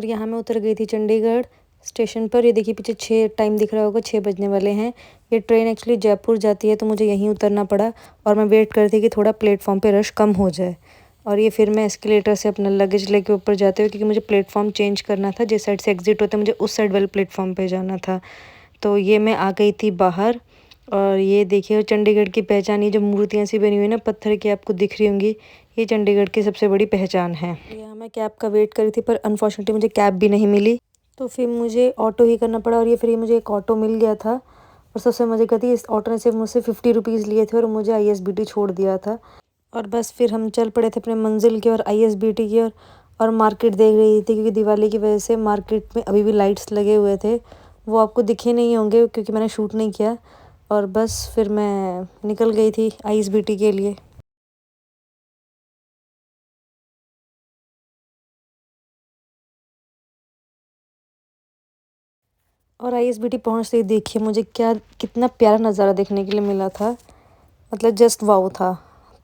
और यहाँ मैं उतर गई थी चंडीगढ़ स्टेशन पर। ये देखिए पीछे 6 टाइम दिख रहा होगा, 6 बजने वाले हैं। ये ट्रेन एक्चुअली जयपुर जाती है तो मुझे यहीं उतरना पड़ा और मैं वेट कर रही थी कि थोड़ा प्लेटफॉर्म पे रश कम हो जाए। और ये फिर मैं एस्केलेटर से अपना लगेज लेके ऊपर जाते हुए, क्योंकि मुझे प्लेटफॉर्म चेंज करना था, जिस साइड से एग्जिट होता है मुझे उस साइड वाले प्लेटफॉर्म पे जाना था। तो ये मैं आ गई थी बाहर। और ये देखिए चंडीगढ़ की पहचान, ये जो मूर्तियाँ सी बनी हुई ना पत्थर की आपको दिख रही होंगी, ये चंडीगढ़ की सबसे बड़ी पहचान है। यहाँ मैं कैब का वेट कर रही थी पर अनफॉर्चुनेटली मुझे कैब भी नहीं मिली, तो फिर मुझे ऑटो ही करना पड़ा। और ये फिर ये मुझे एक ऑटो मिल गया था। और सबसे मज़े का थी, इस ऑटो ने सिर्फ मुझसे 50 रुपीज़ लिए थे और मुझे ISBT छोड़ दिया था। और बस फिर हम चल पड़े थे अपने मंजिल की और ISBT की और मार्केट देख रही थी, क्योंकि दिवाली की वजह से मार्केट में अभी भी लाइट्स लगे हुए थे। वो आपको दिखे नहीं होंगे क्योंकि मैंने शूट नहीं किया। और बस फिर मैं निकल गई थी ISBT के लिए। और ISBT पहुँचते ही देखिए मुझे क्या कितना प्यारा नज़ारा देखने के लिए मिला था, मतलब जस्ट वाओ था।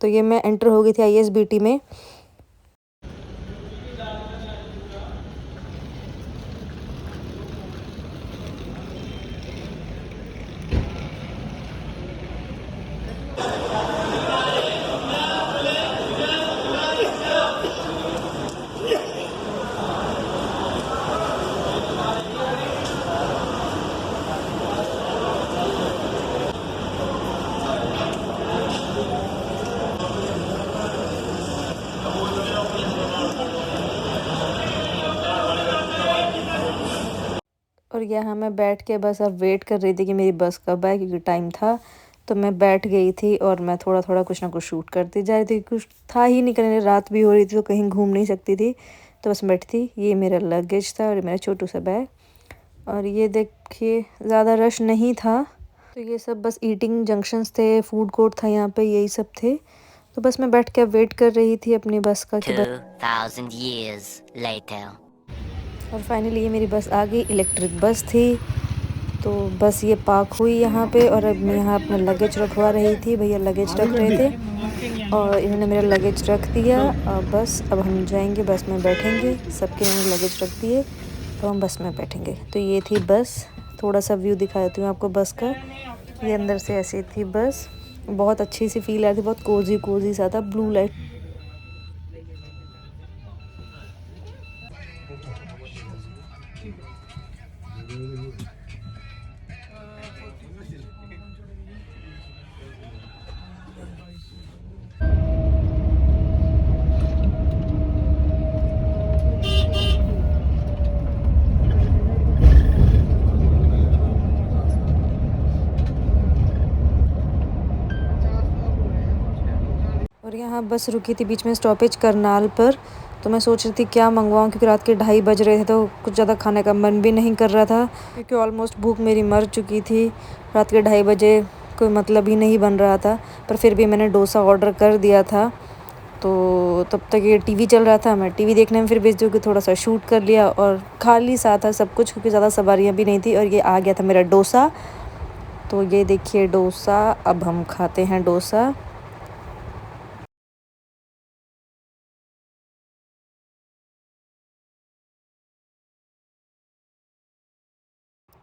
तो ये मैं एंटर हो गई थी ISBT में। और यहाँ मैं बैठ के बस अब वेट कर रही थी कि मेरी बस कब आए, क्योंकि टाइम था। तो मैं बैठ गई थी और मैं थोड़ा थोड़ा कुछ ना कुछ शूट करती जा रही थी। कुछ था ही नहीं करने, रात भी हो रही थी तो कहीं घूम नहीं सकती थी, तो बस बैठी थी। ये मेरा लगेज था और मेरा छोटू सा बैग। और ये देखिए ज़्यादा रश नहीं था, तो ये सब बस ईटिंग जंक्शंस थे, फूड कोर्ट था यहाँ पे, यही सब थे। तो बस मैं बैठ के वेट कर रही थी अपनी बस का कि बस। 2000 years later. और फाइनली ये मेरी बस आ गई, इलेक्ट्रिक बस थी। तो बस ये पार्क हुई यहाँ पे और अब मैं यहाँ अपना लगेज रखवा रही थी। भैया लगेज रख रहे थे और इन्होंने मेरा लगेज रख दिया। और बस अब हम जाएंगे, बस में बैठेंगे। सबके इन्होंने लगेज रख दिए तो हम बस में बैठेंगे। तो ये थी बस, थोड़ा सा व्यू दिखा देती हूँ आपको बस का। ये अंदर से ऐसी थी बस, बहुत अच्छी सी फील आ रही थी, बहुत कोजी कोजी सा था। ब्लू लाइट और यहाँ बस रुकी थी बीच में स्टॉपेज करनाल पर। तो मैं सोच रही थी क्या मंगवाऊँ, क्योंकि रात के 2:30 बज रहे थे तो कुछ ज़्यादा खाने का मन भी नहीं कर रहा था, क्योंकि ऑलमोस्ट भूख मेरी मर चुकी थी। रात के 2:30 बजे कोई मतलब ही नहीं बन रहा था। पर फिर भी मैंने डोसा ऑर्डर कर दिया था। तो तब तक ये टीवी चल रहा था, मैं टीवी देखने में फिर बिजी होकर थोड़ा सा शूट कर लिया। और खाली सा था सब कुछ, क्योंकि ज़्यादा सवारियाँ भी नहीं थी। और ये आ गया था मेरा डोसा। तो ये देखिए डोसा, अब हम खाते हैं डोसा।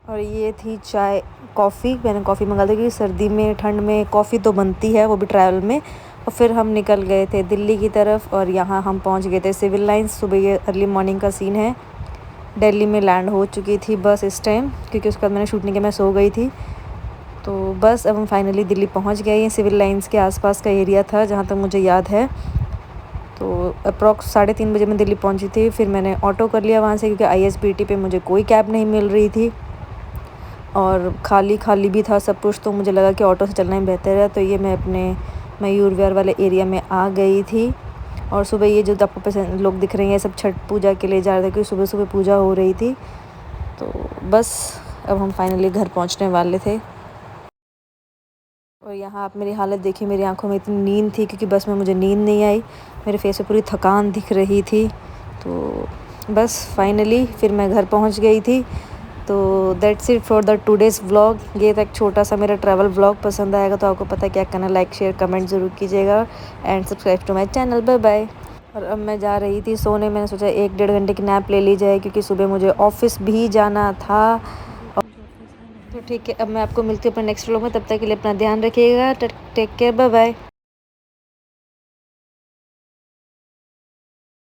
और ये थी चाय, कॉफ़ी। मैंने कॉफ़ी मंगा ली, क्योंकि सर्दी में ठंड में कॉफ़ी तो बनती है, वो भी ट्रैवल में। और फिर हम निकल गए थे दिल्ली की तरफ और यहाँ हम पहुँच गए थे सिविल लाइंस। सुबह ये अर्ली मॉर्निंग का सीन है। दिल्ली में लैंड हो चुकी थी बस इस टाइम, क्योंकि उसके बाद मैंने शूट नहीं किया, मैं सो गई थी। तो बस अब हम फाइनली दिल्ली पहुँच गए। ये सिविल लाइंस के आसपास का एरिया था जहाँ तक मुझे याद है। तो अप्रॉक्स 3:30 बजे मैं दिल्ली पहुँची थी। फिर मैंने ऑटो कर लिया वहाँ से, क्योंकि ISBT पे मुझे कोई कैब नहीं मिल रही थी और खाली खाली भी था सब कुछ। तो मुझे लगा कि ऑटो से चलना ही बेहतर है। तो ये मैं अपने मयूर विहार वाले एरिया में आ गई थी। और सुबह ये जो आपको पसंद लोग दिख रहे हैं, ये सब छठ पूजा के लिए जा रहे थे, क्योंकि सुबह सुबह पूजा हो रही थी। तो बस अब हम फाइनली घर पहुंचने वाले थे। और यहाँ आप मेरी हालत देखिए, मेरी आंखों में इतनी नींद थी, क्योंकि बस में मुझे नींद नहीं आई। मेरे फेस पे पूरी थकान दिख रही थी। तो बस फाइनली फिर मैं घर पहुँच गई थी। तो that's it for the today's vlog. ये था एक छोटा सा मेरा ट्रैवल व्लॉग। पसंद आएगा तो आपको पता है क्या करना, लाइक शेयर कमेंट ज़रूर कीजिएगा and subscribe to my channel. Bye bye. और अब मैं जा रही थी सोने। मैंने सोचा 1-1.5 घंटे की नैप ले ली जाए क्योंकि सुबह मुझे ऑफिस भी जाना था। तो ठीक है, अब मैं आपको मिलती हूँ अपने नेक्स्ट व्लॉग में। तब तक के लिए अपना ध्यान रखिएगा। Take care, bye bye.